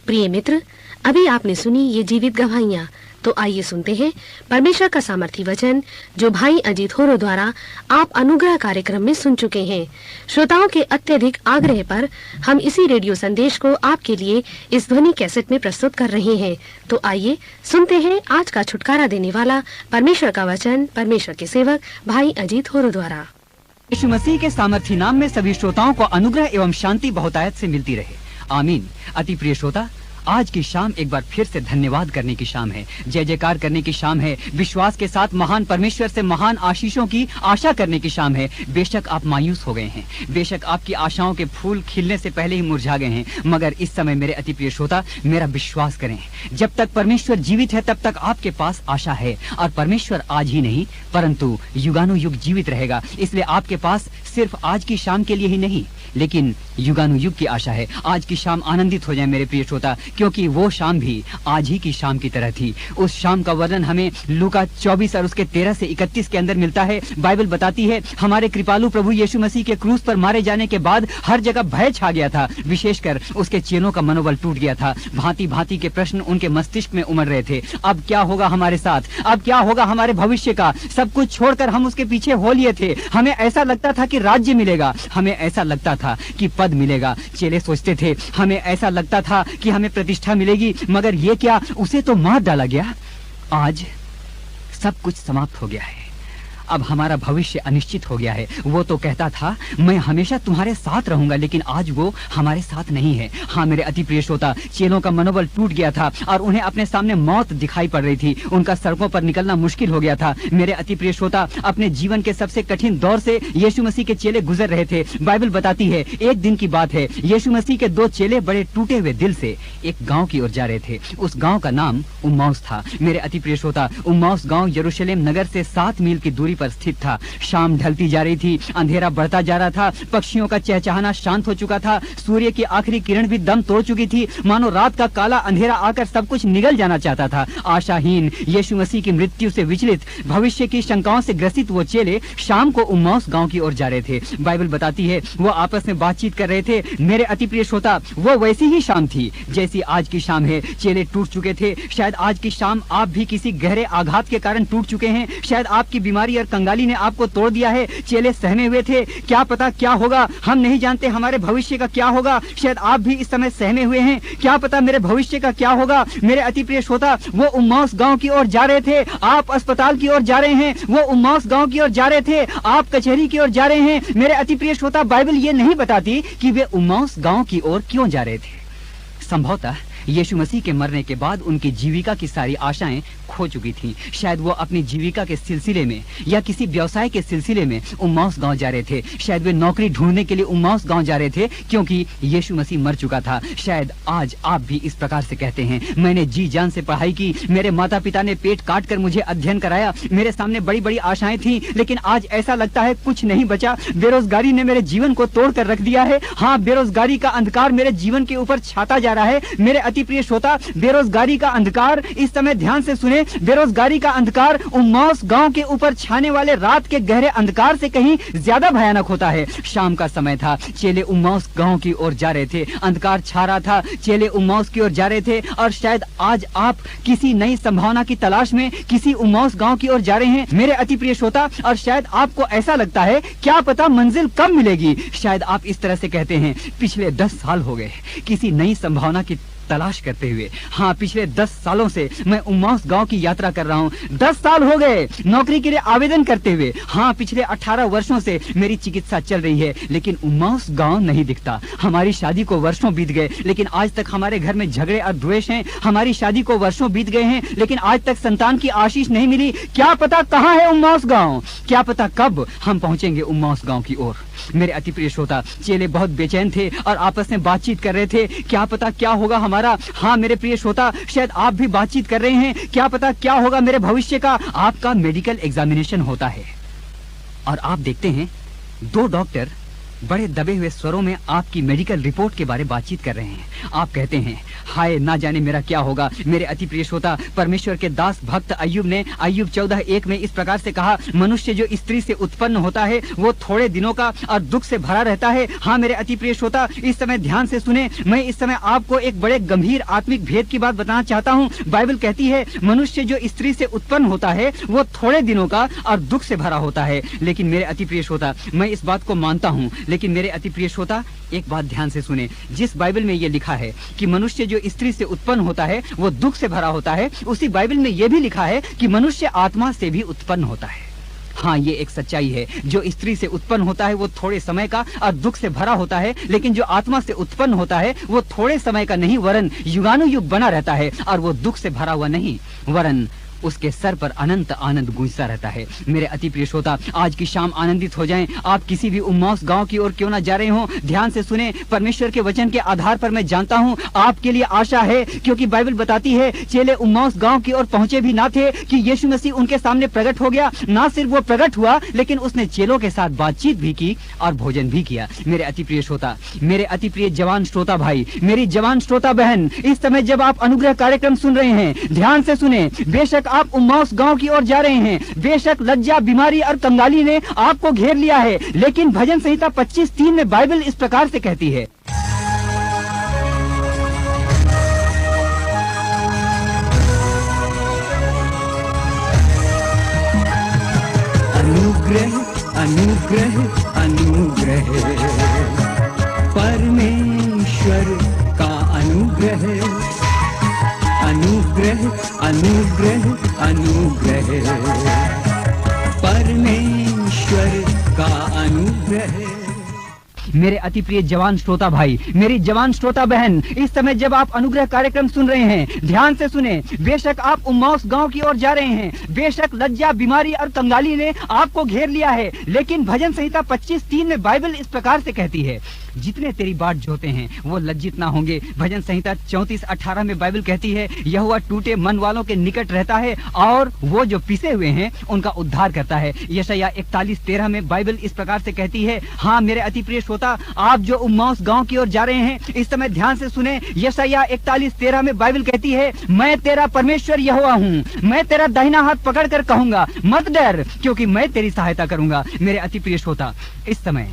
प्रिय मित्र, अभी आपने सुनी ये जीवित गवाहियाँ। तो आइए सुनते हैं परमेश्वर का सामर्थी वचन जो भाई अजीत होरो द्वारा आप अनुग्रह कार्यक्रम में सुन चुके हैं। श्रोताओं के अत्यधिक आग्रह पर हम इसी रेडियो संदेश को आपके लिए इस ध्वनि कैसेट में प्रस्तुत कर रहे हैं। तो आइए सुनते हैं आज का छुटकारा देने वाला परमेश्वर का वचन परमेश्वर के सेवक भाई अजीत होरो द्वारा। यीशु मसीह के सामर्थी नाम में सभी श्रोताओं को अनुग्रह एवं शांति बहुतायत से मिलती रहे। आमीन। अति प्रिय श्रोता, आज की शाम एक बार फिर से धन्यवाद करने की शाम है, जय जयकार करने की शाम है, विश्वास के साथ महान परमेश्वर से महान आशीषों की आशा करने की शाम है। बेशक आप मायूस हो गए हैं, बेशक आपकी आशाओं के फूल खिलने से पहले ही मुरझा गए हैं, मगर इस समय मेरे अति प्रिय श्रोता, मेरा विश्वास करें, जब तक परमेश्वर जीवित है तब तक आपके पास आशा है। और परमेश्वर आज ही नहीं परंतु युगानुयुग जीवित रहेगा। इसलिए आपके पास सिर्फ आज की शाम के लिए ही नहीं लेकिन युगानुयुग की आशा है। आज की शाम आनंदित हो जाए मेरे प्रिय श्रोता, क्योंकि वो शाम भी आज ही की शाम की तरह थी। उस शाम का वर्णन हमें लूका 24 और उसके 13 से 31 के अंदर मिलता है। बाइबल बताती है, हमारे कृपालु प्रभु यीशु मसीह के क्रूस पर मारे जाने के बाद हर जगह भय छा गया था। विशेषकर उसके चेलों का मनोबल टूट गया था। भांति भांति के प्रश्न उनके मस्तिष्क में उमड़ रहे थे। अब क्या होगा हमारे साथ, अब क्या होगा हमारे भविष्य का। सब कुछ छोड़कर हम उसके पीछे हो लिए थे। हमें ऐसा लगता था कि राज्य मिलेगा, हमें ऐसा लगता था कि पद मिलेगा। चेले सोचते थे, हमें ऐसा लगता था कि हमें प्रतिष्ठा मिलेगी, मगर ये क्या, उसे तो मार डाला गया। आज सब कुछ समाप्त हो गया है। अब हमारा भविष्य अनिश्चित हो गया है। वो तो कहता था, मैं हमेशा तुम्हारे साथ रहूंगा, लेकिन आज वो हमारे साथ नहीं है। हाँ मेरे अति प्रिय श्रोता, चेलों का मनोबल टूट गया था और उन्हें अपने सामने मौत दिखाई पड़ रही थी। उनका सड़कों पर निकलना मुश्किल हो गया था। मेरे अति प्रिय श्रोता, अपने जीवन के सबसे कठिन दौर से यीशु मसीह के चेले गुजर रहे थे। बाइबल बताती है, एक दिन की बात है, यीशु मसीह के 2 चेले बड़े टूटे हुए दिल से एक गाँव की ओर जा रहे थे। उस गाँव का नाम उम्माउस था। मेरे अति प्रिय श्रोता, उम्माउस गाँव यरूशलेम नगर से 7 मील की दूरी पर स्थित था। शाम ढलती जा रही थी, अंधेरा बढ़ता जा रहा था, पक्षियों का चहचहाना शांत हो चुका था, सूर्य की आखिरी किरण भी दम तोड़ चुकी थी। मानो रात का काला अंधेरा आकर सब कुछ निगल जाना चाहता था। आशाहीन, यीशु मसीह की मृत्यु से विचलित, भविष्य की शंकाओं से ग्रसित वो चेले शाम को उम्माउस गांव की ओर जा रहे थे। बाइबल बताती है, वो आपस में बातचीत कर रहे थे। मेरे अति प्रिय श्रोता, वो वैसी ही शाम थी जैसी आज की शाम है। चेले टूट चुके थे। शायद आज की शाम आप भी किसी गहरे आघात के कारण टूट चुके हैं। शायद आपकी बीमारी और कंगाली ने आपको तोड़ दिया है। चेले सहमे हुए थे, क्या पता क्या होगा, हम नहीं जानते हमारे भविष्य का क्या होगा। शायद आप भी इस समय सहमे हुए हैं, क्या पता मेरे भविष्य का क्या होगा। मेरे अति प्रिय श्रोता, वो उम्माउस गांव की ओर जा रहे थे, आप अस्पताल की ओर जा रहे हैं। वो उम्माउस गांव की ओर जा रहे थे, आप कचहरी की ओर जा रहे हैं। मेरे अति प्रिय श्रोता, बाइबल ये नहीं बताती कि वे उम्माउस गांव की ओर क्यों जा रहे थे। संभवतः यीशु मसीह के मरने के बाद उनकी जीविका की सारी आशाएं खो चुकी थीं। शायद वो अपनी जीविका के सिलसिले में या किसी व्यवसाय के सिलसिले में उम्माउस गांव जा रहे थे। शायद वे नौकरी ढूंढने के लिए उम्माउस गांव जा रहे थे, क्योंकि यीशु मसीह मर चुका था। शायद आज आप भी इस प्रकार से कहते हैं, मैंने जी जान से पढ़ाई की, मेरे माता पिता ने पेट काट कर मुझे अध्ययन कराया, मेरे सामने बड़ी बड़ी आशाएं थी, लेकिन आज ऐसा लगता है कुछ नहीं बचा। बेरोजगारी ने मेरे जीवन को तोड़ कर रख दिया है। हाँ, बेरोजगारी का अंधकार मेरे जीवन के ऊपर छाता जा रहा है। मेरे अति प्रिय श्रोता, बेरोजगारी का अंधकार, इस समय ध्यान से सुने, बेरोजगारी का अंधकार उम्माउस गांव के ऊपर छाने वाले रात के गहरे अंधकार से कहीं ज्यादा भयानक होता है। शाम का समय था, चेले उम्माउस गांव की ओर जा रहे थे, अंधकार छा रहा था, चेले उम्माउस की ओर जा रहे थे। और शायद आज आप किसी नई संभावना की तलाश में किसी उम्माउस गांव की ओर जा रहे हैं मेरे अति प्रिय श्रोता, और शायद आपको ऐसा लगता है, क्या पता मंजिल कब मिलेगी। शायद आप इस तरह से कहते हैं, पिछले 10 साल हो गए किसी नई संभावना की तलाश करते हुए। हाँ, पिछले 10 सालों से मैं उम्माउस गांव की यात्रा कर रहा हूँ। 10 साल हो गए नौकरी के लिए आवेदन करते हुए। हाँ, पिछले 18 वर्षों से मेरी चिकित्सा चल रही है, लेकिन उम्माउस गांव नहीं दिखता। हमारी शादी को वर्षों बीत गए, लेकिन आज तक हमारे घर में झगड़े और द्वेष हैं। हमारी शादी को वर्षों बीत गए हैं, लेकिन आज तक संतान की आशीष नहीं मिली। क्या पता कहाँ है उम्माउस गांव, क्या पता कब हम पहुंचेंगे उम्माउस गांव की ओर। मेरे अति प्रिय श्रोता, चेले बहुत बेचैन थे और आपस में बातचीत कर रहे थे, क्या पता क्या होगा हमारा। हाँ मेरे प्रिय श्रोता, शायद आप भी बातचीत कर रहे हैं, क्या पता क्या होगा मेरे भविष्य का। आपका मेडिकल एग्जामिनेशन होता है और आप देखते हैं 2 डॉक्टर बड़े दबे हुए स्वरों में आपकी मेडिकल रिपोर्ट के बारे बातचीत कर रहे हैं। आप कहते हैं, हाय ना जाने मेरा क्या होगा। मेरे अति प्रिय श्रोता, परमेश्वर के दास भक्त अय्यूब ने अय्यूब 14:1 में इस प्रकार से कहा, मनुष्य जो स्त्री से उत्पन्न होता है वो थोड़े दिनों का और दुख से भरा रहता है। हाँ मेरे अति प्रिय श्रोता, इस समय ध्यान से सुने। मैं इस समय आपको एक बड़े गंभीर आत्मिक भेद की बात बताना चाहता हूँ। बाइबल कहती है मनुष्य जो स्त्री से उत्पन्न होता है वो थोड़े दिनों का और दुख से भरा होता है। लेकिन मेरे अति प्रिय श्रोता, मैं इस बात को मानता हूँ, लेकिन मेरे अति प्रिय श्रोता एक बात ध्यान से सुने। जिस बाइबल में ये लिखा है कि मनुष्य जो स्त्री से उत्पन्न होता है वो दुख से भरा होता है, उसी बाइबल में ये भी लिखा है कि मनुष्य आत्मा से भी उत्पन्न होता है। हाँ, ये एक सच्चाई है। जो स्त्री से उत्पन्न होता है वो थोड़े समय का और दुख से भरा होता है, लेकिन जो आत्मा से उत्पन्न होता है वो थोड़े समय का नहीं वरन युगानुयुग बना रहता है, और वो दुख से भरा हुआ नहीं वरन उसके सर पर अनंत आनंद गूंजता रहता है। मेरे अति प्रिय श्रोता, आज की शाम आनंदित हो जाएं। आप किसी भी उम्माउस गांव की ओर क्यों ना जा रहे हो, ध्यान से सुने। परमेश्वर के वचन के आधार पर मैं जानता हूं आपके लिए आशा है, क्योंकि बाइबल बताती है चेले उम्माउस गांव की ओर पहुंचे भी ना थे कि यीशु मसीह उनके सामने प्रकट हो गया। ना सिर्फ वो प्रकट हुआ, लेकिन उसने चेलों के साथ बातचीत भी की और भोजन भी किया। मेरे अति प्रिय श्रोता, मेरे अति प्रिय जवान श्रोता भाई, मेरी जवान श्रोता बहन, इस समय जब आप अनुग्रह कार्यक्रम सुन रहे हैं, ध्यान से सुने। बेशक आप उस गांव की ओर जा रहे हैं, बेशक लज्जा, बीमारी और कंगाली ने आपको घेर लिया है, लेकिन भजन संहिता 25:3 में बाइबल इस प्रकार से कहती है, अनुग्रह अनुग्रह अनुग्रह, परमेश्वर का अनुग्रह, अनुग्रह अनुग्रह अनुग्रह, परमेश्वर का अनुग्रह। मेरे अति प्रिय जवान श्रोता भाई, मेरी जवान श्रोता बहन, इस समय जब आप अनुग्रह कार्यक्रम सुन रहे हैं, ध्यान से सुने। बेशक आप उम्माउस गांव की ओर जा रहे हैं, बेशक लज्जा, बीमारी और कंगाली ने आपको घेर लिया है, लेकिन भजन संहिता 25:3 में बाइबल इस प्रकार से कहती है, जितने तेरी बाट जोते हैं वो लज्जित ना होंगे। भजन संहिता 34:18 में बाइबल कहती है, यहोवा टूटे मन वालों के निकट रहता है और वो जो पिसे हुए हैं उनका उद्धार करता है। यशायाह 41:13 में बाइबल इस प्रकार से कहती है। हाँ मेरे अति प्रिय श्रोता, आप जो उम्माउस गांव की ओर जा रहे हैं, इस समय ध्यान से सुने। यशायाह 41:13 में बाइबल कहती है, मैं तेरा परमेश्वर यहोवा हूँ, मैं तेरा दाहिना हाथ पकड़ कर कहूंगा, मत डर, क्योंकि मैं तेरी सहायता करूंगा। मेरे अति प्रिय श्रोता, इस समय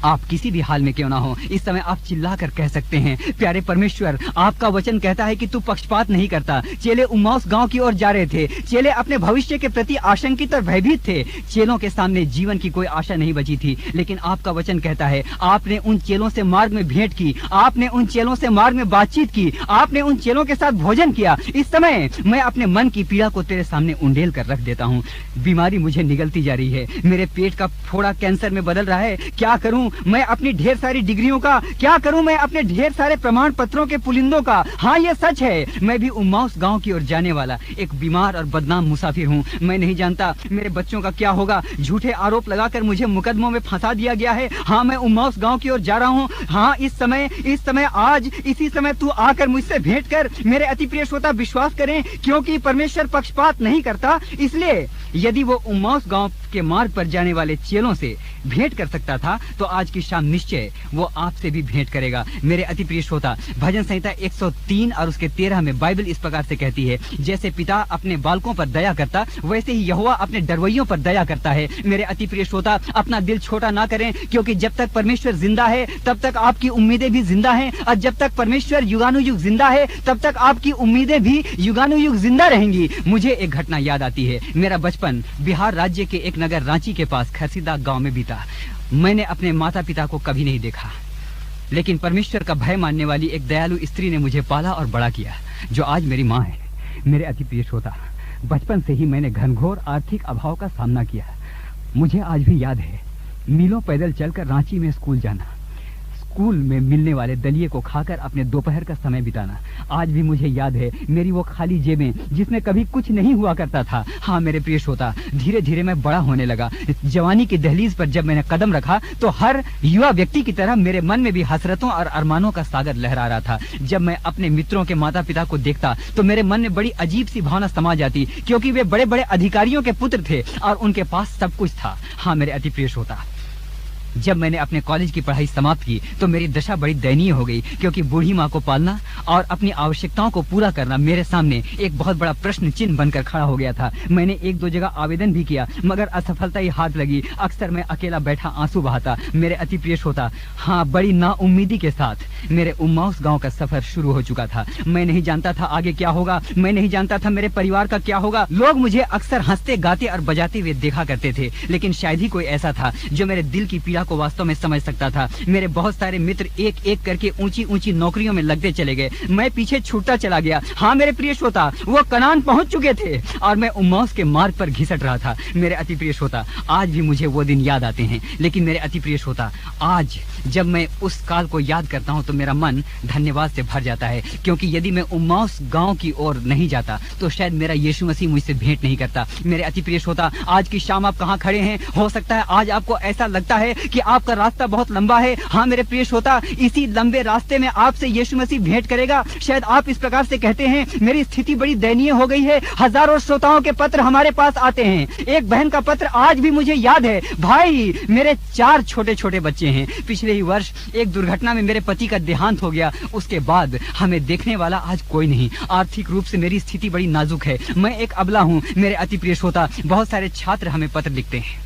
आप किसी भी हाल में क्यों ना हो, इस समय आप चिल्लाकर कह सकते हैं, प्यारे परमेश्वर, आपका वचन कहता है कि तू पक्षपात नहीं करता। चेले उम्माउस गांव की ओर जा रहे थे, चेले अपने भविष्य के प्रति आशंकित और भयभीत थे। चेलों के सामने जीवन की कोई आशा नहीं बची थी, लेकिन आपका वचन कहता है, आपने उन चेलों से मार्ग में भेंट की, आपने उन चेलों से मार्ग में बातचीत की, आपने उन चेलों के साथ भोजन किया। इस समय मैं अपने मन की पीड़ा को तेरे सामने उंडेल कर रख देता हूँ। बीमारी मुझे निगलती जा रही है, मेरे पेट का फोड़ा कैंसर में बदल रहा है। क्या करूं मैं अपनी ढेर सारी डिग्रियों का, क्या करूं मैं अपने ढेर सारे प्रमाण पत्रों के पुलिंदों का। हाँ ये सच है, मैं भी उम्माउस गांव की ओर जाने वाला एक बीमार और बदनाम मुसाफिर हूँ। मैं नहीं जानता मेरे बच्चों का क्या होगा। झूठे आरोप लगाकर मुझे मुकदमों में फंसा दिया गया है। हाँ मैं उम्माउस गांव की ओर जा रहा हूँ। हाँ इस समय आज इसी समय तू आकर मुझसे भेंट कर। मेरे अति प्रिय श्रोता विश्वास करें, क्योंकि परमेश्वर पक्षपात नहीं करता, इसलिए यदि वो उम्माउस गांव के मार्ग पर जाने वाले चेलों से भेंट कर सकता था, तो आज की शाम निश्चय वो आपसे भी भेंट करेगा। मेरे अति प्रिय श्रोता, भजन संहिता 103 और उसके 13 में बाइबल इस प्रकार से कहती है, जैसे पिता अपने बालकों पर दया करता, वैसे ही यहोवा अपने डरवैयों पर दया करता है। मेरे अति प्रिय श्रोता, अपना दिल छोटा ना करें, क्योंकि जब तक परमेश्वर जिंदा है तब तक आपकी उम्मीदें भी जिंदा हैं, और जब तक परमेश्वर युगानुयुग जिंदा है तब तक आपकी उम्मीदें भी युगानुयुग जिंदा रहेंगी। मुझे एक घटना याद आती है। मेरा बचपन बिहार राज्य के एक नगर रांची के पास खरसीदा गांव में बीता। मैंने अपने माता पिता को कभी नहीं देखा, लेकिन परमेश्वर का भय मानने वाली एक दयालु स्त्री ने मुझे पाला और बड़ा किया, जो आज मेरी माँ है। मेरे अति प्रिय श्रोता, बचपन से ही मैंने घनघोर आर्थिक अभाव का सामना किया। मुझे आज भी याद है मीलों पैदल चलकर रांची में स्कूल जाना, स्कूल में मिलने वाले दलिये को खाकर अपने दोपहर का समय बिताना। आज भी मुझे याद है मेरी वो खाली जेबें, जिसमें कभी कुछ नहीं हुआ करता था। हाँ मेरे प्रिय श्रोता, धीरे धीरे मैं बड़ा होने लगा। जवानी की दहलीज पर जब मैंने कदम रखा, तो हर युवा व्यक्ति की तरह मेरे मन में भी हसरतों और अरमानों का सागर लहरा रहा था। जब मैं अपने मित्रों के माता पिता को देखता, तो मेरे मन में बड़ी अजीब सी भावना समा जाती, क्योंकि वे बड़े बड़े अधिकारियों के पुत्र थे और उनके पास सब कुछ था। हाँ मेरे अति प्रिय श्रोता, जब मैंने अपने कॉलेज की पढ़ाई समाप्त की तो मेरी दशा बड़ी दयनीय हो गई, क्योंकि बूढ़ी माँ को पालना और अपनी आवश्यकताओं को पूरा करना मेरे सामने एक बहुत बड़ा प्रश्न चिन्ह बनकर खड़ा हो गया था। मैंने 1-2 जगह आवेदन भी किया, मगर असफलता ही हाथ लगी। अक्सर मैं अकेला बैठा आंसू बहाता। मेरे अति प्रिय श्रोता, हाँ, बड़ी नाउम्मीदी के साथ मेरे उम्माउस गांव का सफर शुरू हो चुका था। मैं नहीं जानता था आगे क्या होगा, मैं नहीं जानता था मेरे परिवार का क्या होगा। लोग मुझे अक्सर हंसते गाते और बजाते हुए देखा करते थे, लेकिन शायद ही कोई ऐसा था जो मेरे दिल की पीड़ा को वास्तव में समझ सकता था। मेरे बहुत सारे मित्र एक एक करके ऊंची ऊंची नौकरियों में लगते चले गए, मैं पीछे छूटता चला गया। हाँ मेरे प्रिय श्रोता, वो कनान पहुंच चुके थे और मैं उम्माउस के मार्ग पर घिसट रहा था। मेरे अति प्रिय श्रोता, आज भी मुझे वो दिन याद आते हैं, लेकिन मेरे अति प्रिय श्रोता, आज जब मैं उस काल को याद करता हूँ तो मेरा मन धन्यवाद से भर जाता है, क्योंकि यदि मैं उम्माउस गांव की ओर नहीं जाता तो शायद मेरा यीशु मसीह मुझसे भेंट नहीं करता। मेरे अति प्रिय श्रोता, आज की शाम आप कहाँ खड़े हैं? हो सकता है आज आपको ऐसा लगता है कि आपका रास्ता बहुत लंबा है। हाँ मेरे प्रिय श्रोता, इसी लंबे रास्ते में आपसे यीशु मसीह भेंट करेगा। शायद आप इस प्रकार से कहते हैं, मेरी स्थिति बड़ी दयनीय हो गई है। हजारों श्रोताओं के पत्र हमारे पास आते हैं। एक बहन का पत्र आज भी मुझे याद है, भाई मेरे 4 छोटे छोटे बच्चे हैं। पिछले ही वर्ष एक दुर्घटना में मेरे पति का देहांत हो गया। उसके बाद हमें देखने वाला आज कोई नहीं। आर्थिक रूप से मेरी स्थिति बड़ी नाजुक है, मैं एक अबला हूँ। मेरे अति प्रिय श्रोता, बहुत सारे छात्र हमें पत्र लिखते हैं,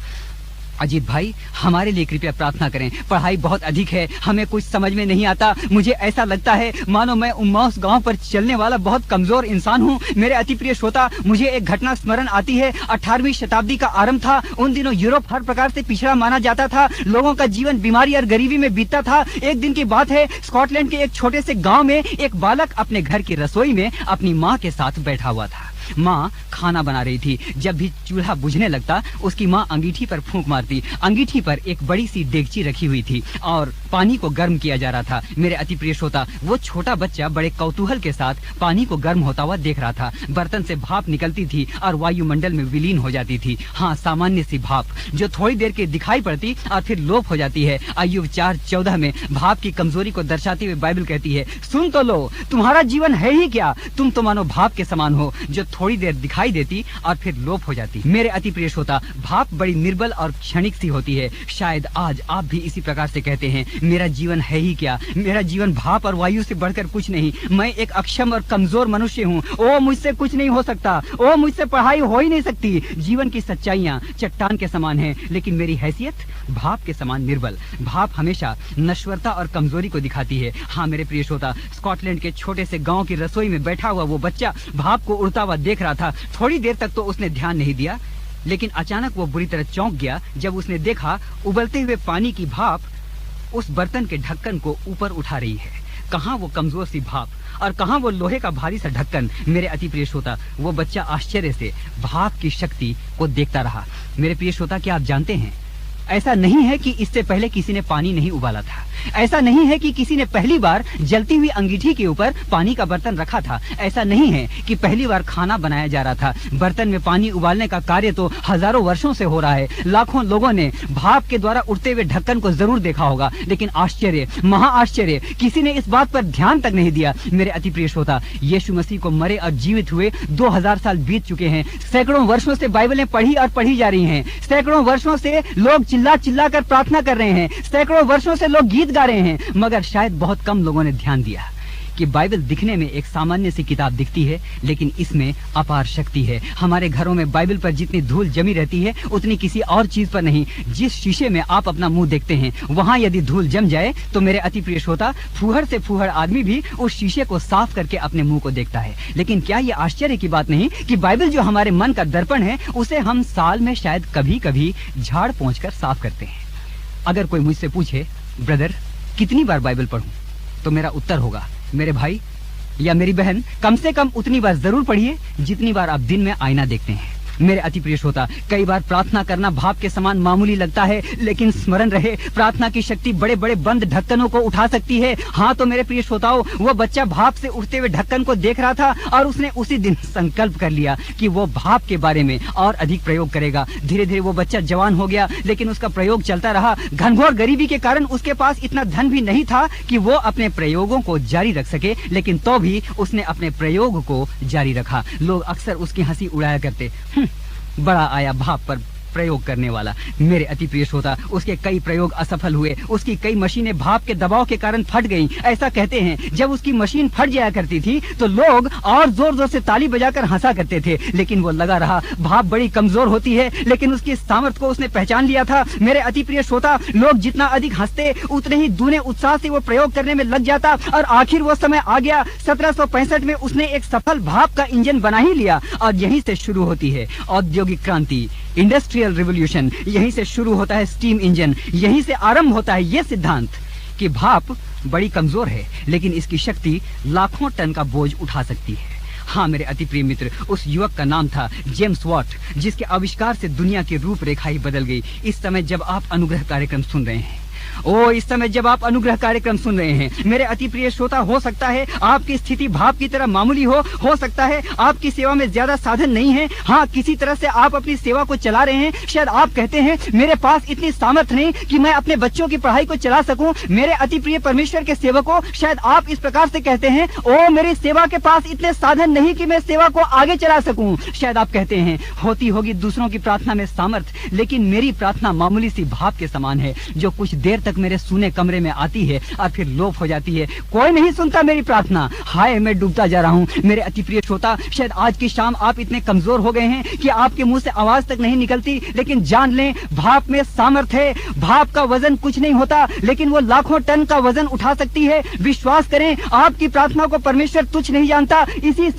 अजीत भाई हमारे लिए कृपया प्रार्थना करें, पढ़ाई बहुत अधिक है, हमें कुछ समझ में नहीं आता। मुझे ऐसा लगता है मानो मैं उम्माउस गांव पर चलने वाला बहुत कमजोर इंसान हूं। मेरे अति प्रिय श्रोता, मुझे एक घटना स्मरण आती है। 18वीं शताब्दी का आरंभ था। उन दिनों यूरोप हर प्रकार से पिछड़ा माना जाता था। लोगों का जीवन बीमारी और गरीबी में बीतता था। एक दिन की बात है, स्कॉटलैंड के एक छोटे से गाँव में एक बालक अपने घर की रसोई में अपनी माँ के साथ बैठा हुआ था। माँ खाना बना रही थी। जब भी चूल्हा बुझने लगता, उसकी माँ अंगीठी पर फूंक मारती। अंगीठी पर एक बड़ी सी डेगची रखी हुई थी और पानी को गर्म किया जा रहा था। मेरे अति प्रिय श्रोता, वो छोटा बच्चा बड़े कौतूहल के साथ पानी को गर्म होता हुआ देख रहा था। बर्तन से भाप निकलती थी और वायुमंडल में विलीन हो जाती थी। हाँ, सामान्य सी भाप जो थोड़ी देर के दिखाई पड़ती और फिर लोप हो जाती है। अय्यूब 4:14 में भाप की कमजोरी को दर्शाते हुए बाइबल कहती है, सुन तो लो, तुम्हारा जीवन है ही क्या? तुम तो मानो भाप के समान हो, जो थोड़ी देर दिखाई देती और फिर लोप हो जाती। मेरे अति प्रिय श्रोता, भाप बड़ी निर्बल और क्षणिक सी होती है। शायद आज आप भी इसी प्रकार से कहते हैं, मेरा जीवन है ही क्या? मेरा जीवन भाप और वायु से बढ़कर कुछ नहीं। मैं एक अक्षम और कमजोर मनुष्य हूँ। ओ मुझसे कुछ नहीं हो सकता। ओ मुझसे पढ़ाई हो ही नहीं सकती। जीवन की सच्चाइयाँ चट्टान के समान है, लेकिन मेरी हैसियत भाप के समान निर्बल। भाप हमेशा नश्वरता और कमजोरी को दिखाती है। हाँ मेरे प्रिय श्रोता, स्कॉटलैंड के छोटे से गाँव की रसोई में बैठा हुआ वो बच्चा भाप को उड़ता हुआ देख रहा था। थोड़ी देर तक तो उसने ध्यान नहीं दिया, लेकिन अचानक वो बुरी तरह चौंक गया जब उसने देखा उबलते हुए पानी की भाप उस बर्तन के ढक्कन को ऊपर उठा रही है। कहाँ वो कमजोर सी भाप और कहाँ वो लोहे का भारी सा ढक्कन। मेरे अति प्रिय श्रोता, वो बच्चा आश्चर्य से भाप की शक्ति को देखता रहा। मेरे प्रिय श्रोता, क्या आप जानते हैं, ऐसा नहीं है कि इससे पहले किसी ने पानी नहीं उबाला था। ऐसा नहीं है कि किसी ने पहली बार जलती हुई अंगीठी के ऊपर पानी का बर्तन रखा था। ऐसा नहीं है कि पहली बार खाना बनाया जा रहा था। बर्तन में पानी उबालने का कार्य तो हजारों वर्षों से हो रहा है। लाखों लोगों ने भाप के द्वारा उठते हुए ढक्कन को जरूर देखा होगा, लेकिन आश्चर्य, महा आश्चर्य, किसी ने इस बात पर ध्यान तक नहीं दिया। मेरे अति प्रिय श्रोता, यीशु मसीह को मरे और जीवित हुए 2000 साल बीत चुके हैं। सैकड़ों वर्षों से बाइबलें पढ़ी और पढ़ी जा रही हैं। सैकड़ों वर्षों से लोग चिल्ला चिल्ला कर प्रार्थना कर रहे हैं। सैकड़ों वर्षों से लोग गीत गा रहे हैं, मगर शायद बहुत कम लोगों ने ध्यान दिया कि बाइबल दिखने में एक सामान्य सी किताब दिखती है, लेकिन इसमें अपार शक्ति है। हमारे घरों में बाइबल पर जितनी धूल जमी रहती है, उतनी किसी और चीज पर नहीं। जिस शीशे में आप अपना मुंह देखते हैं, वहां यदि धूल जम जाए तो मेरे अति प्रिय श्रोता, फूहड़ से फूहड़ आदमी भी उस शीशे को साफ करके अपने मुंह को देखता है। लेकिन क्या ये आश्चर्य की बात नहीं कि बाइबल जो हमारे मन का दर्पण है, उसे हम साल में शायद कभी कभी झाड़ पोंछ कर साफ करते हैं। अगर कोई मुझसे पूछे, ब्रदर कितनी बार बाइबल पढ़ूं, तो मेरा उत्तर होगा, मेरे भाई या मेरी बहन, कम से कम उतनी बार जरूर पढ़िए जितनी बार आप दिन में आईना देखते हैं। मेरे अति प्रिय श्रोता, कई बार प्रार्थना करना भाप के समान मामूली लगता है, लेकिन स्मरण रहे, प्रार्थना की शक्ति बड़े बड़े बंद ढक्कनों को उठा सकती है। हाँ तो मेरे प्रिय श्रोताओं, वो बच्चा भाप से उठते हुए ढक्कन को देख रहा था और उसने उसी दिन संकल्प कर लिया कि वो भाप के बारे में और अधिक प्रयोग करेगा। धीरे धीरे वो बच्चा जवान हो गया, लेकिन उसका प्रयोग चलता रहा। घनघोर गरीबी के कारण उसके पास इतना धन भी नहीं था कि वो अपने प्रयोगों को जारी रख सके, लेकिन तो भी उसने अपने प्रयोग को जारी रखा। लोग अक्सर उसकी हंसी उड़ाया करते, बड़ा आया भाप पर प्रयोग करने वाला। मेरे अति प्रिय श्रोता, उसके कई प्रयोग असफल हुए, उसकी कई मशीनें भाप के दबाव के कारण फट गईं। ऐसा कहते हैं जब उसकी मशीन फट जाया करती थी तो लोग और जोर जोर से ताली बजाकर हंसा करते थे, लेकिन वो लगा रहा। भाप बड़ी कमजोर होती है, लेकिन उसकी सामर्थ्य को उसने पहचान लिया था। मेरे अति प्रिय श्रोता, लोग जितना अधिक हंसते उतने ही दूने उत्साह से वो प्रयोग करने में लग जाता, और आखिर वो समय आ गया। 1765 में उसने एक सफल भाप का इंजन बना ही लिया, और यहीं से शुरू होती है औद्योगिक क्रांति, इंडस्ट्रियल रिवोल्यूशन। यहीं से शुरू होता है स्टीम इंजन, यहीं से आरंभ होता है ये सिद्धांत कि भाप बड़ी कमजोर है, लेकिन इसकी शक्ति लाखों टन का बोझ उठा सकती है। हाँ मेरे अति प्रिय मित्र, उस युवक का नाम था जेम्स वॉट, जिसके आविष्कार से दुनिया की रूपरेखा ही बदल गई। इस समय जब आप अनुग्रह कार्यक्रम सुन रहे हैं, इस समय जब आप अनुग्रह कार्यक्रम सुन रहे हैं, मेरे अति प्रिय श्रोता, हो सकता है आपकी स्थिति भाप की तरह मामूली हो सकता है आपकी सेवा में ज्यादा साधन नहीं है। हाँ, किसी तरह से आप अपनी सेवा को चला रहे हैं। शायद आप कहते हैं मेरे पास इतनी सामर्थ्य नहीं कि मैं अपने बच्चों की पढ़ाई को चला सकूं। मेरे अति प्रिय परमेश्वर के सेवकों, शायद आप इस प्रकार से कहते हैं, मेरी सेवा के पास इतने साधन नहीं कि मैं सेवा को आगे चला सकूं। शायद आप कहते हैं होती होगी दूसरों की प्रार्थना में सामर्थ्य, लेकिन मेरी प्रार्थना मामूली सी भाप के समान है, जो कुछ देर तक मेरे सूने कमरे में आती है और फिर लोप हो जाती है। कोई नहीं सुनता मेरी प्रार्थना। हाय, मैं डूबता जा रहा हूँ। मेरे अति प्रिय श्रोता, शायद आज की शाम आप इतने कमजोर हो गए हैं कि आपके मुंह से आवाज तक नहीं निकलती, लेकिन जान लें भाप में सामर्थ्य है। भाप का वजन कुछ नहीं होता, लेकिन वो लाखों टन का वजन उठा सकती है। विश्वास करें, आपकी प्रार्थना को परमेश्वर तुच्छ नहीं जानता। इसी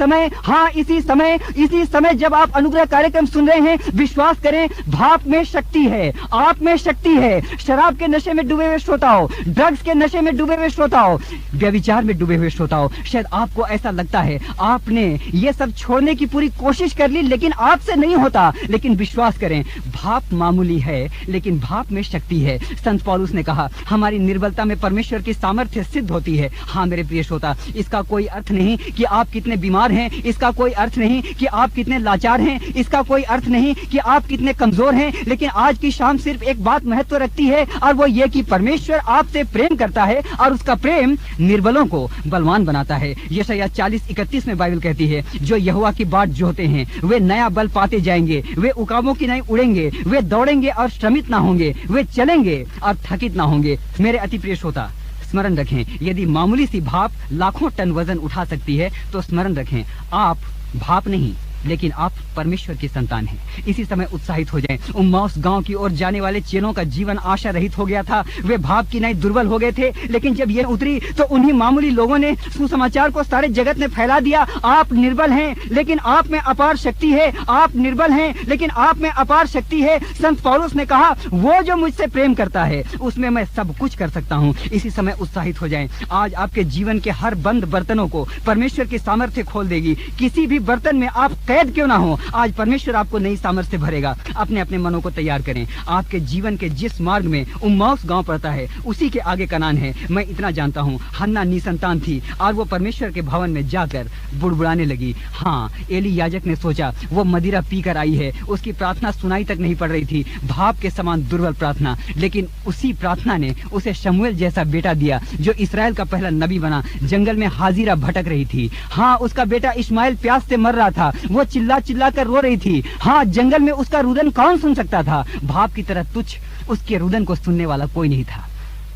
समय जब आप अनुग्रह कार्यक्रम सुन रहे हैं, विश्वास करें भाप में शक्ति है, आप में शक्ति है। शराब के नशे में डूबे हुए श्रोताओं, ड्रग्स के नशे में डूबे हुए श्रोताओं, व्यभिचार में डूबे हुए श्रोताओं, शायद आपको ऐसा लगता है आपने ये सब छोड़ने की पूरी कोशिश कर ली, लेकिन आपसे नहीं होता। लेकिन विश्वास करें, भाप मामूली है, लेकिन भाप में शक्ति है। संत पौलुस ने कहा, हमारी निर्बलता में परमेश्वर की सामर्थ्य सिद्ध होती है। हाँ मेरे प्रिय श्रोता, इसका कोई अर्थ नहीं कि आप कितने बीमार हैं, इसका कोई अर्थ नहीं कि आप कितने लाचार हैं, इसका कोई अर्थ नहीं कि आप कितने कमजोर हैं, लेकिन आज की शाम सिर्फ एक बात महत्व रखती है, और वो ये कि परमेश्वर आपसे प्रेम करता है, और उसका प्रेम निर्बलों को बलवान बनाता है। यशायाह 40:31 में बाइबल कहती है, जो यहोवा की बाट जोहते हैं वे नया बल पाते जाएंगे, वे उकाबों की नहीं उड़ेंगे, वे दौड़ेंगे और श्रमित ना होंगे, वे चलेंगे और थकित ना होंगे। मेरे अति प्रिय श्रोता, स्मरण रखें, यदि मामूली सी भाप लाखों टन वजन उठा सकती है, तो स्मरण रखें, आप भाप नहीं, लेकिन आप परमेश्वर की संतान हैं। इसी समय उत्साहित हो जाएं। उम्माउस गांव की ओर जाने वाले चेलों का जीवन आशा रहित हो गया था। वे भाप की नहीं दुर्बल हो गए थे, लेकिन जब ये उतरी तो उन्हीं मामूली लोगों ने सुसमाचार को सारे जगत में फैला दिया। आप निर्बल हैं, लेकिन आप में अपार शक्ति है। आप निर्बल हैं, लेकिन आप में अपार शक्ति है। संत पौलुस ने कहा, वो जो मुझसे प्रेम करता है उसमें मैं सब कुछ कर सकता हूँ। इसी समय उत्साहित हो जाएं। आज आपके जीवन के हर बंद बर्तनों को परमेश्वर की सामर्थ्य खोल देगी। किसी भी बर्तन में आप कैद क्यों ना हो, आज परमेश्वर आपको नई सामर्थ्य भरेगा। अपने अपने मनों को तैयार करें। आपके जीवन के जिस मार्ग में उम्माउस गांव पड़ता है, उसी के आगे कनान है। मैं इतना जानता हूँ, हन्ना निसंतान थी और वो परमेश्वर के भवन में जाकर बुड़बुड़ाने लगी। हाँ, एली याजक ने सोचा वो मदिरा पीकर आई है, उसकी प्रार्थना सुनाई तक नहीं पड़ रही थी, भाप के समान दुर्बल प्रार्थना, लेकिन उसी प्रार्थना ने उसे शमूएल जैसा बेटा दिया, जो इसराइल का पहला नबी बना। जंगल में हाजिरा भटक रही थी। हाँ, उसका बेटा इस्माइल प्यास से मर रहा था, वो चिल्ला चिल्ला कर रो रही थी। हाँ, जंगल में उसका रुदन कौन सुन सकता था? भाप की तरह तुच्छ उसके रुदन को सुनने वाला कोई नहीं था।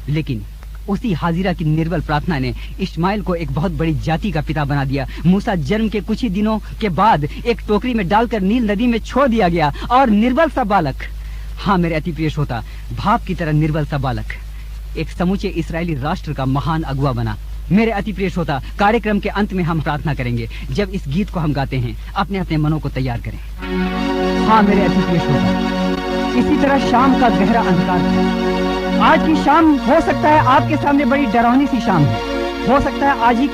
लेकिन उसी हाजिरा की निर्बल प्रार्थना ने इस्माइल को एक बहुत बड़ी जाति का पिता बना दिया। मूसा जन्म के कुछ ही दिनों के बाद एक टोकरी में डालकर नील नदी में छोड़ दिया गया, और निर्बल सा बालक, हाँ मेरे अति प्रिय श्रोता, भाप की तरह निर्बल सा बालक एक समूचे इस्राएली राष्ट्र का महान अगुआ बना। मेरे अति प्रिय श्रोता, कार्यक्रम के अंत में हम प्रार्थना करेंगे। जब इस गीत को हम गाते हैं, अपने अपने मनों को तैयार करें। हाँ मेरे अति प्रिय श्रोता, इसी तरह शाम का गहरा अंधकार है। आज की शाम हो सकता है आपके सामने बड़ी डरावनी सी शाम है। हो सकता है आज ही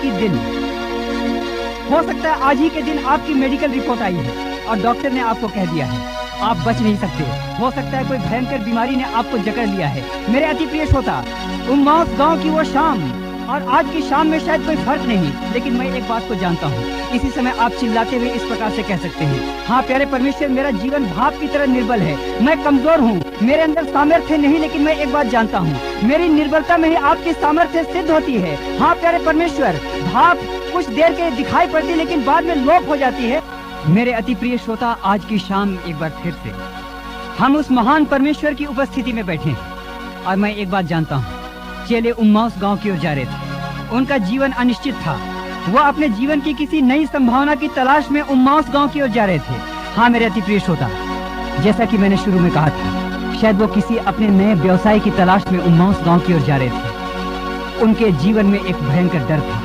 के दिन आपकी मेडिकल रिपोर्ट आई है और डॉक्टर ने आपको कह दिया है आप बच नहीं सकते। हो सकता है कोई भयंकर बीमारी ने आपको जकड़ लिया है। मेरे अति प्रिय श्रोता, उम्माउस गांव की वो शाम और आज की शाम में शायद कोई फर्क नहीं, लेकिन मैं एक बात को जानता हूँ। इसी समय आप चिल्लाते हुए इस प्रकार से कह सकते हैं, हाँ प्यारे परमेश्वर, मेरा जीवन भाप की तरह निर्बल है, मैं कमजोर हूँ, मेरे अंदर सामर्थ्य नहीं, लेकिन मैं एक बात जानता हूँ, मेरी निर्बलता में ही आपकी सामर्थ्य सिद्ध होती है। हाँ प्यारे परमेश्वर, भाप कुछ देर के दिखाई पड़ती, लेकिन बाद में लोप हो जाती है। मेरे अति प्रिय श्रोता, आज की शाम एक बार फिर से हम उस महान परमेश्वर की उपस्थिति में बैठे हैं और मैं एक बात जानता हूँ, चेले उम्माउस गांव की ओर जा रहे थे। उनका जीवन अनिश्चित था। वो अपने जीवन की किसी नई संभावना की तलाश में उम्माउस गांव की ओर जा रहे थे। हाँ मेरे अति प्रिय श्रोता, जैसा कि मैंने शुरू में कहा था, शायद वो किसी अपने नए व्यवसाय की तलाश में उम्माउस गांव की ओर जा रहे थे। उनके जीवन में एक भयंकर डर था।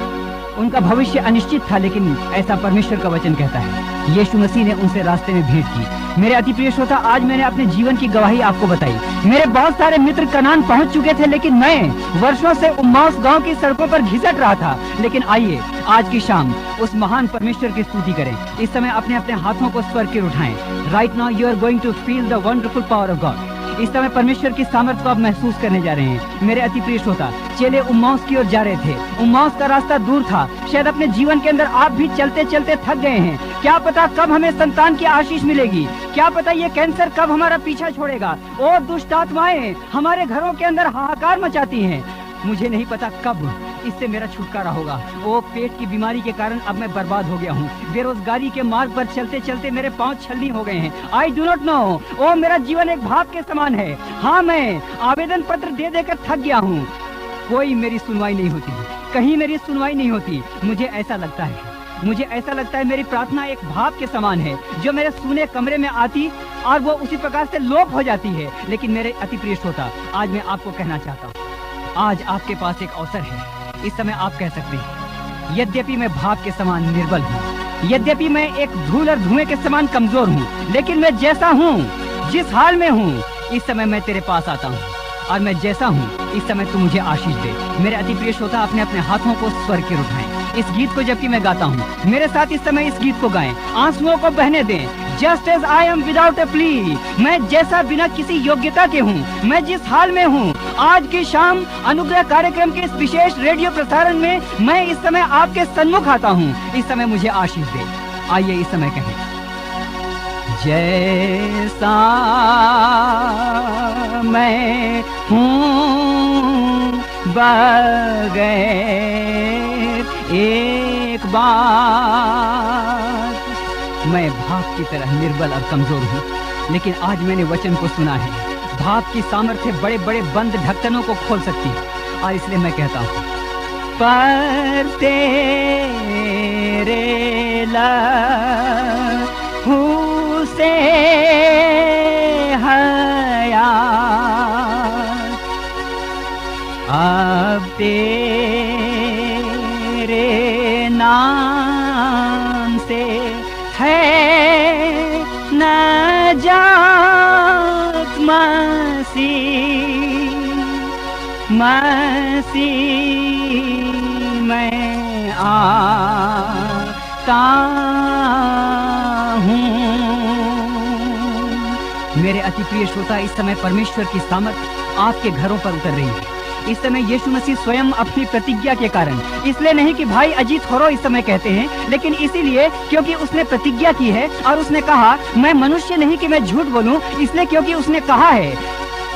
उनका भविष्य अनिश्चित था, लेकिन ऐसा परमेश्वर का वचन कहता है। यीशु मसीह ने उनसे रास्ते में भेंट की। मेरे अति प्रिय श्रोता, आज मैंने अपने जीवन की गवाही आपको बताई। मेरे बहुत सारे मित्र कनान पहुंच चुके थे, लेकिन मैं वर्षों से उम्माउस गांव की सड़कों पर घिसट रहा था। लेकिन आइए आज की शाम उस महान परमेश्वर की स्तुति करें। इस समय अपने अपने हाथों को स्वर के उठाएं। Right now you are going to feel the wonderful power of God. इस समय परमेश्वर की सामर्थ्य को आप महसूस करने जा रहे हैं। मेरे अति प्रिय श्रोता, चेले उम्माउस की ओर जा रहे थे। उम्माउस का रास्ता दूर था। शायद अपने जीवन के अंदर आप भी चलते चलते थक गए हैं। क्या पता कब हमें संतान की आशीष मिलेगी, क्या पता ये कैंसर कब हमारा पीछा छोड़ेगा। ओ दुष्ट आत्माएं हमारे घरों के अंदर हाहाकार मचाती हैं। मुझे नहीं पता कब इससे मेरा छुटकारा होगा। ओ पेट की बीमारी के कारण अब मैं बर्बाद हो गया हूँ। बेरोजगारी के मार्ग पर चलते चलते मेरे पांव छलनी हो गए हैं। I do not know. ओ मेरा जीवन एक भाप के समान है। हाँ मैं आवेदन पत्र दे देकर थक गया हूँ। कोई मेरी सुनवाई नहीं होती, कहीं मेरी सुनवाई नहीं होती। मुझे ऐसा लगता है मेरी प्रार्थना एक भाप के समान है, जो मेरे सूने कमरे में आती और वो उसी प्रकार से लोप हो जाती है। लेकिन मेरे अति प्रिय श्रोता, आज मैं आपको कहना चाहता हूँ, आज आपके पास एक अवसर है। इस समय आप कह सकते हैं, यद्यपि मैं भाप के समान निर्बल हूँ, यद्यपि मैं एक धूल और धुएं के समान कमजोर हूँ, लेकिन मैं जैसा हूँ, जिस हाल में हूँ, इस समय मैं तेरे पास आता हूँ और मैं जैसा हूँ, इस समय तू मुझे आशीष दे। मेरे अति प्रिय श्रोता, अपने अपने हाथों को स्वर के उठाएं। इस गीत को जबकि मैं गाता हूँ, मेरे साथ इस समय इस गीत को गाएं। आंसुओं को बहने दें। Just as I am without a plea, मैं जैसा बिना किसी योग्यता के हूँ, मैं जिस हाल में हूँ। आज की शाम अनुग्रह कार्यक्रम के इस विशेष रेडियो प्रसारण में मैं इस समय आपके सन्मुख आता हूँ। इस समय मुझे आशीष दे। आइए इस समय कहें, जैसा मैं हूँ बगैर एक बात, मैं भाप की तरह निर्बल और कमजोर हूँ, लेकिन आज मैंने वचन को सुना है। भाप की सामर्थ्य बड़े बड़े बंद ढक्कनों को खोल सकती है। और इसलिए मैं कहता हूँ, पर तेरे लहू से हयात अब तेरे नाम से है नजात। मसीह मैं आता हूँ। मेरे अति प्रिय श्रोता, इस समय परमेश्वर की सामर्थ आपके घरों पर उतर रही है। इस समय यीशु मसीह स्वयं अपनी प्रतिज्ञा के कारण, इसलिए नहीं कि भाई अजीत होरो इस समय कहते हैं, लेकिन इसीलिए क्योंकि उसने प्रतिज्ञा की है और उसने कहा, मैं मनुष्य नहीं कि मैं झूठ बोलूं, इसलिए क्योंकि उसने कहा है,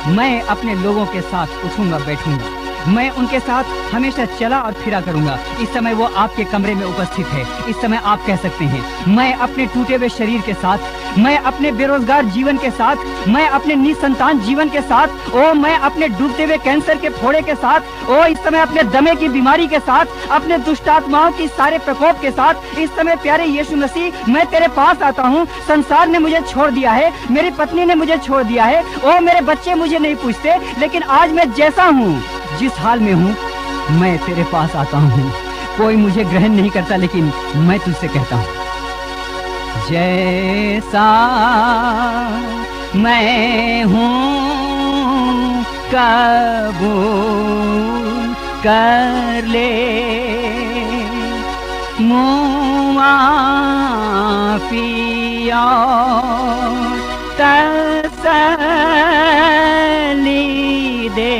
मैं अपने लोगों के साथ उठूंगा बैठूंगा, मैं उनके साथ हमेशा चला और फिरा करूंगा। इस समय वो आपके कमरे में उपस्थित है। इस समय आप कह सकते हैं, मैं अपने टूटे हुए शरीर के साथ, मैं अपने बेरोजगार जीवन के साथ, मैं अपने निसंतान जीवन के साथ, ओ मैं अपने डूबते हुए कैंसर के फोड़े के साथ, ओ इस समय अपने दमे की बीमारी के साथ, अपने दुष्टात्माओं की सारे प्रकोप के साथ, इस समय प्यारे यीशु मसीह मैं तेरे पास आता हूँ। संसार ने मुझे छोड़ दिया है, मेरी पत्नी ने मुझे छोड़ दिया है, ओ मेरे बच्चे मुझे नहीं पूछते, लेकिन आज मैं जैसा हूँ, जिस हाल में हूँ, मैं तेरे पास आता हूँ। कोई मुझे ग्रहण नहीं करता, लेकिन मैं तुझसे कहता हूँ, जैसा मैं हूँ कबूल कर ले, मुआफ़ी और तसल्ली दे।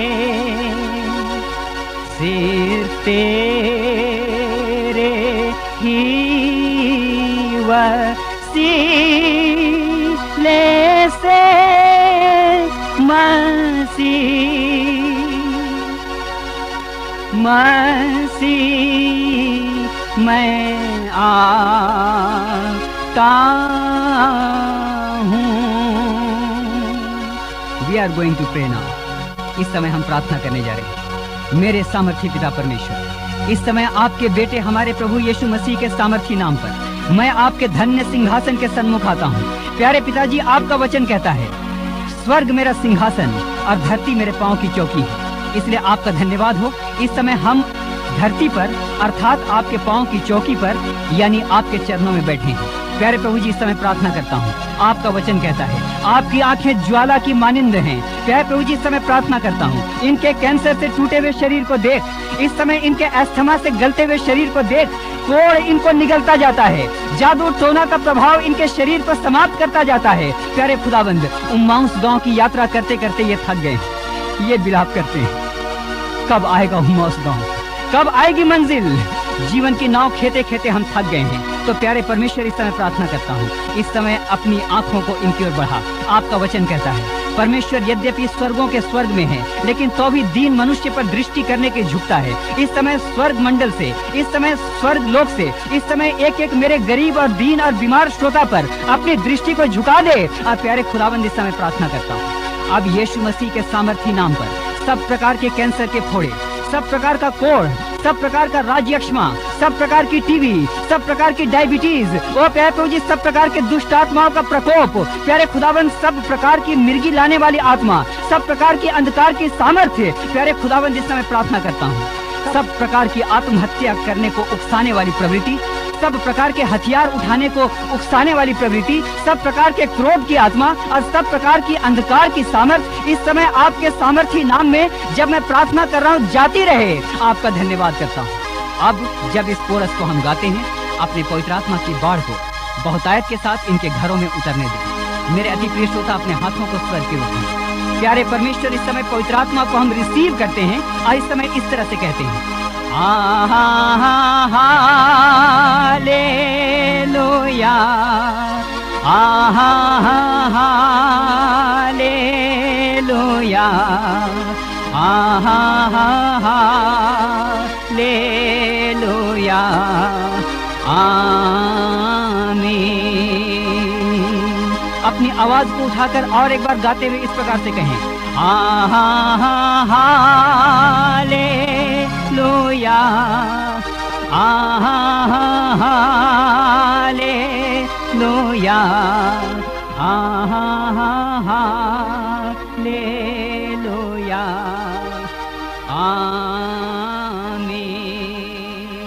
सिर्फ तेरे ही वसीले से मसीह मैं आता हूँ। are going to pray now. इस समय हम प्रार्थना करने जा रहे हैं। मेरे सामर्थी पिता परमेश्वर, इस समय आपके बेटे हमारे प्रभु यीशु मसीह के सामर्थी नाम पर मैं आपके धन्य सिंहासन के सन्मुख आता हूँ। प्यारे पिताजी, आपका वचन कहता है, स्वर्ग मेरा सिंहासन और धरती मेरे पांव की चौकी है। इसलिए आपका धन्यवाद हो। इस समय हम धरती पर अर्थात आपके पांव की चौकी पर यानी आपके चरणों में बैठे हैं। प्यारे प्रभु जी, इस समय प्रार्थना करता हूँ। आपका वचन कहता है आपकी आंखें ज्वाला की मानिंद हैं। प्यारे प्रभु जी, इस समय प्रार्थना करता हूँ, इनके कैंसर से टूटे हुए शरीर को देख, इस समय इनके अस्थमा से गलते हुए शरीर को देख, कोड़ इनको निगलता जाता है, जादू टोना का प्रभाव इनके शरीर पर समाप्त करता जाता है। प्यारे खुदाबंद, उम्माउस गांव की यात्रा करते करते ये थक गए, ये विलाप करते हैं, कब आएगा उम्माउस गांव, कब आएगी मंजिल। जीवन की नाव खेते खेते हम थक गए हैं। तो प्यारे परमेश्वर, इस समय प्रार्थना करता हूँ, इस समय अपनी आंखों को इनकी ओर बढ़ा। आपका वचन कहता है परमेश्वर यद्यपि स्वर्गों के स्वर्ग में है, लेकिन तो भी दीन मनुष्य पर दृष्टि करने के झुकता है। इस समय स्वर्ग मंडल से, इस समय स्वर्ग लोक से, इस समय एक एक मेरे गरीब और दीन और बीमार श्रोता पर अपनी दृष्टि को झुका दे। और प्यारे खुदाबंद, इस समय प्रार्थना करता हूँ, अब यीशु मसीह के सामर्थी नाम पर सब प्रकार के कैंसर के फोड़े, सब प्रकार का कोढ़, सब प्रकार का राज्यक्षमा, सब प्रकार की टीबी, सब प्रकार की डायबिटीज, ओ प्यारे प्रभु जी, सब प्रकार के दुष्ट आत्माओं का प्रकोप, प्यारे खुदाबंद, सब प्रकार की मिर्गी लाने वाली आत्मा, सब प्रकार की अंधकार की सामर्थ्य, प्यारे खुदाबंद, इस समय प्रार्थना करता हूँ, सब प्रकार की आत्महत्या करने को उकसाने वाली प्रवृत्ति, सब प्रकार के हथियार उठाने को उकसाने वाली प्रवृत्ति, सब प्रकार के क्रोध की आत्मा और सब प्रकार की अंधकार की सामर्थ्य इस समय आपके सामर्थी नाम में जब मैं प्रार्थना कर रहा हूँ जाती रहे। आपका धन्यवाद करता हूँ। अब जब इस कोरस को हम गाते हैं, अपने पवित्र आत्मा की बाढ़ को बहुतायत के साथ इनके घरों में उतरने दें। मेरे अति प्रिय श्रोता, अपने हाथों को स्वर के उठाएं। प्यारे परमेश्वर, इस समय पवित्र आत्मा को हम रिसीव करते हैं और इस समय इस तरह से कहते हैं, हालेलुया, हालेलुया, हालेलुया, आमीन। अपनी आवाज को उठाकर और एक बार गाते हुए इस प्रकार से कहें, हालेलुया, हालेलुया, हालेलुया,